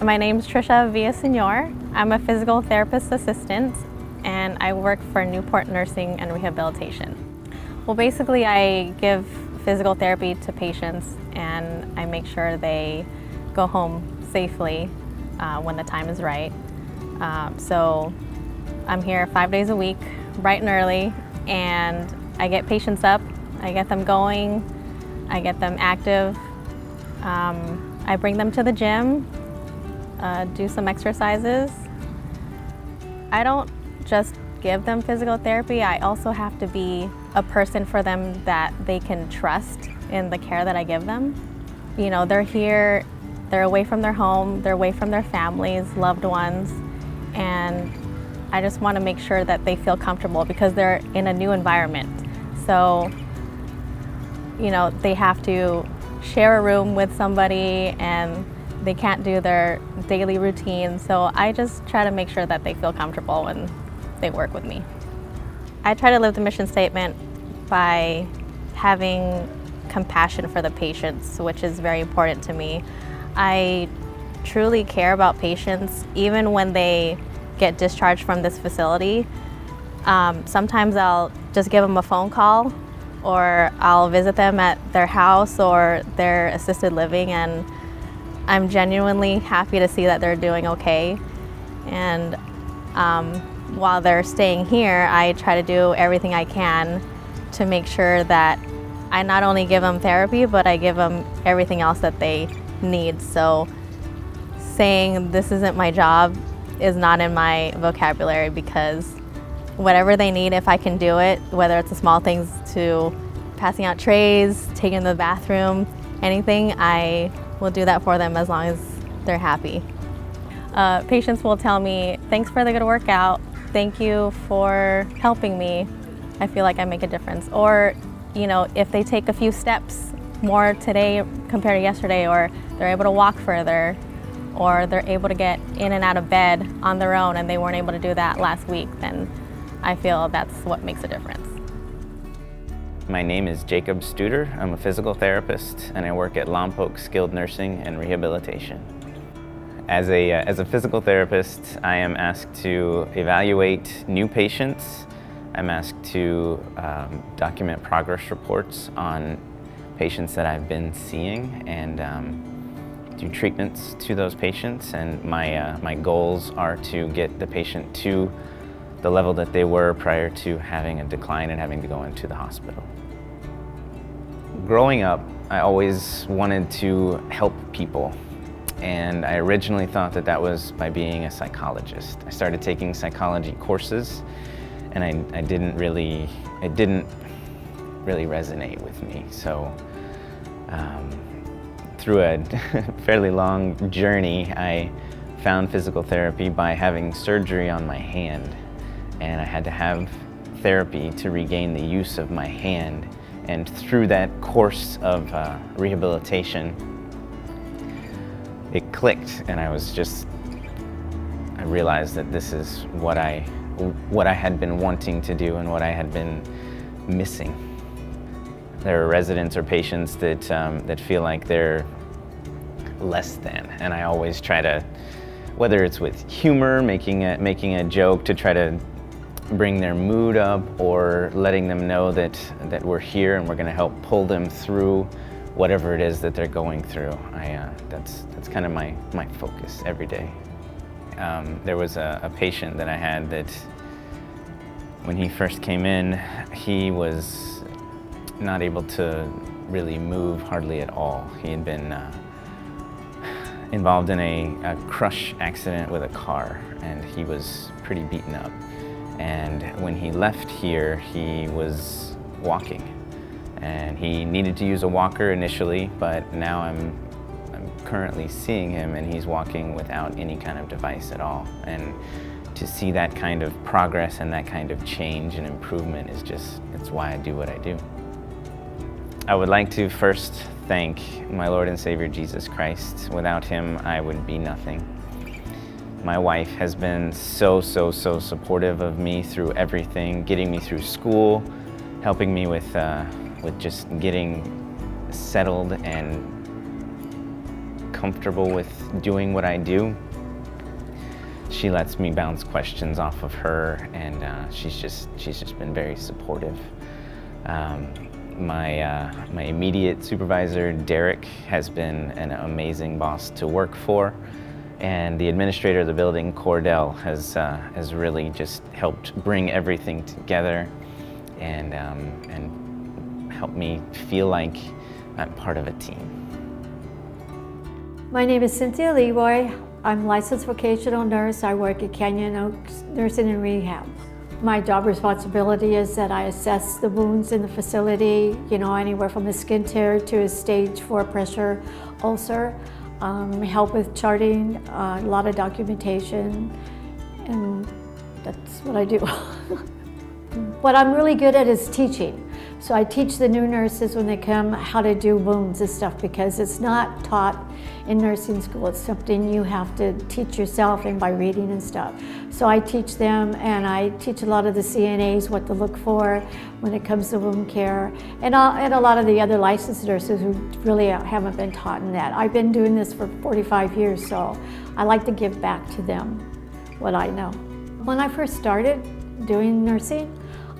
My name's Trisha Villasenor. I'm a physical therapist assistant and I work for Newport Nursing and Rehabilitation. Well, basically I give physical therapy to patients and I make sure they go home safely when the time is right. So I'm here 5 days a week, bright and early, and I get patients up, I get them going, I get them active. I bring them to the gym, do some exercises. I don't just give them physical therapy, I also have to be a person for them that they can trust in the care that I give them. You know, they're here, they're away from their home, they're away from their families, loved ones, and I just want to make sure that they feel comfortable because they're in a new environment. So, you know, they have to share a room with somebody and they can't do their daily routine. So I just try to make sure that they feel comfortable when they work with me. I try to live the mission statement by having compassion for the patients, which is very important to me. I truly care about patients even when they get discharged from this facility. Sometimes I'll just give them a phone call or I'll visit them at their house or their assisted living, and I'm genuinely happy to see that they're doing okay. And while they're staying here, I try to do everything I can to make sure that I not only give them therapy, but I give them everything else that they need. So saying this isn't my job is not in my vocabulary, because whatever they need, if I can do it, whether it's the small things to passing out trays, taking them to the bathroom, anything, I will do that for them as long as they're happy. Patients will tell me, thanks for the good workout, thank you for helping me, I feel like I make a difference. Or, you know, if they take a few steps more today compared to yesterday, or they're able to walk further, or they're able to get in and out of bed on their own and they weren't able to do that last week, then I feel that's what makes a difference. My name is Jacob Studer. I'm a physical therapist and I work at Lompoc Skilled Nursing and Rehabilitation. As a physical therapist, I am asked to evaluate new patients. I'm asked to document progress reports on patients that I've been seeing and do treatments to those patients, and my goals are to get the patient to the level that they were prior to having a decline and having to go into the hospital. Growing up, I always wanted to help people, and I originally thought that was by being a psychologist. I started taking psychology courses, and it didn't really resonate with me. So through a fairly long journey, I found physical therapy by having surgery on my hand, and I had to have therapy to regain the use of my hand. And through that course of rehabilitation, it clicked, and I realized that this is what I had been wanting to do and what I had been missing. There are residents or patients that feel like they're less than, and I always try to, whether it's with humor, making a joke to try to bring their mood up, or letting them know that we're here and we're going to help pull them through whatever it is that they're going through. That's kind of my focus every day. There was a patient that I had that when he first came in, he was not able to really move hardly at all. He had been involved in a crush accident with a car, and he was pretty beaten up. And when he left here, he was walking, and he needed to use a walker initially, but now I'm currently seeing him and he's walking without any kind of device at all. And to see that kind of progress and that kind of change and improvement is it's why I do what I do. I would like to first thank my Lord and Savior Jesus Christ. Without him, I would be nothing. My wife has been so supportive of me through everything, getting me through school, helping me with just getting settled and comfortable with doing what I do, she lets me bounce questions off of her, and she's just been very supportive. My immediate supervisor, Derek, has been an amazing boss to work for, and the administrator of the building, Cordell, has really just helped bring everything together and help me feel like I'm part of a team. My name is Cynthia Leroy. I'm a licensed vocational nurse. I work at Canyon Oaks Nursing and Rehab. My job responsibility is that I assess the wounds in the facility, anywhere from a skin tear to a stage 4 pressure ulcer, help with charting, a lot of documentation, and that's what I do. What I'm really good at is teaching. So I teach the new nurses when they come how to do wounds and stuff, because it's not taught in nursing school. It's something you have to teach yourself and by reading and stuff. So I teach them, and I teach a lot of the CNAs what to look for when it comes to wound care, and a lot of the other licensed nurses who really haven't been taught in that. I've been doing this for 45 years, so I like to give back to them what I know. When I first started doing nursing,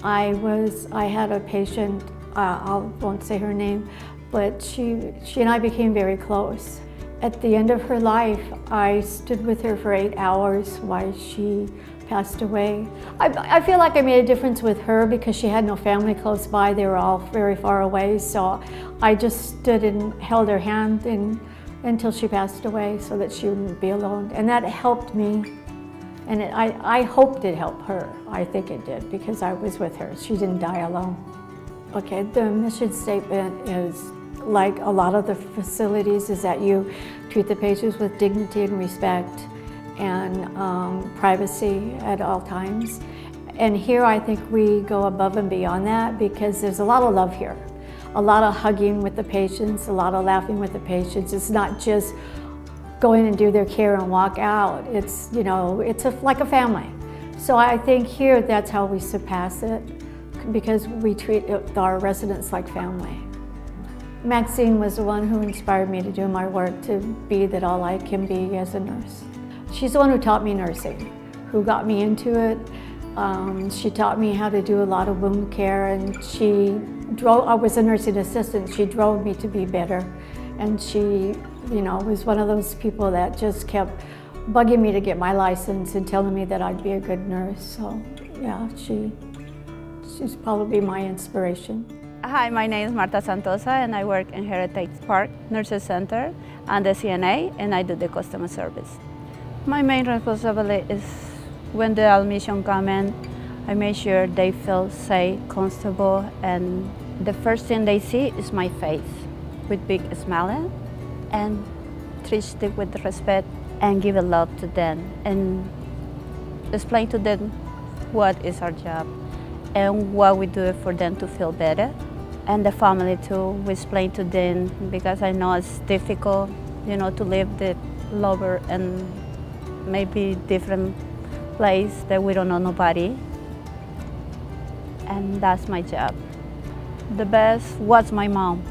I had a patient, I won't say her name, but she and I became very close. At the end of her life, I stood with her for 8 hours while she passed away. I feel like I made a difference with her because she had no family close by. They were all very far away, so I just stood and held her hand until she passed away so that she wouldn't be alone. And that helped me. And I hoped it helped her. I think it did, because I was with her. She didn't die alone. Okay, the mission statement is, like a lot of the facilities, is that you treat the patients with dignity and respect and privacy at all times. And here I think we go above and beyond that, because there's a lot of love here. A lot of hugging with the patients, a lot of laughing with the patients. It's not just go in and do their care and walk out. It's, like a family. So I think here that's how we surpass it, because we treat our residents like family. Maxine was the one who inspired me to do my work, to be that all I can be as a nurse. She's the one who taught me nursing, who got me into it. She taught me how to do a lot of wound care, and I was a nursing assistant. She drove me to be better, and she was one of those people that just kept bugging me to get my license and telling me that I'd be a good nurse. So yeah, she's probably my inspiration. Hi, my name is Marta Santosa, and I work in Heritage Park Nurses Center and the CNA, and I do the customer service. My main responsibility is when the admission come in, I make sure they feel safe, comfortable, and the first thing they see is my face with big smile, and treat them with respect and give a love to them and explain to them what is our job and what we do for them to feel better. And the family too, we explain to them, because I know it's difficult, to leave the lover and maybe different place that we don't know nobody. And that's my job. The best was my mom.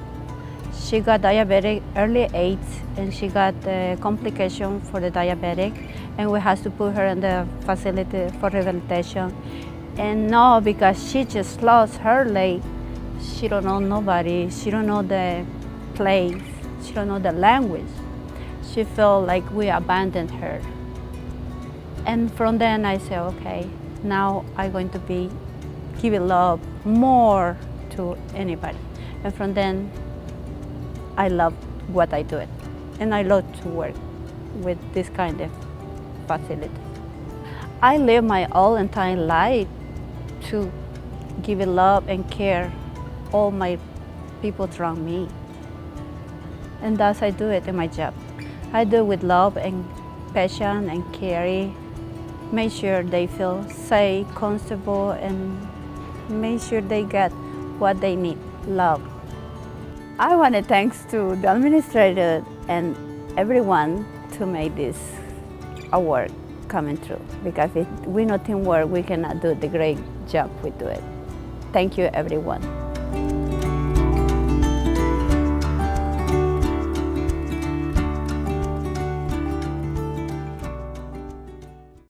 She got diabetic early age, and she got the complication for the diabetic, and we had to put her in the facility for rehabilitation. And now, because she just lost her leg, she don't know nobody, she don't know the place, she don't know the language. She felt like we abandoned her. And from then I said, okay, now I'm going to be giving love more to anybody. And from then, I love what I do, and I love to work with this kind of facility. I live my whole entire life to give love and care all my people around me, and thus I do it in my job. I do it with love and passion and care. Make sure they feel safe, comfortable, and make sure they get what they need, love. I want to thanks to the administrator and everyone to make this award coming through, because if we not teamwork, we cannot do the great job we do it. Thank you, everyone.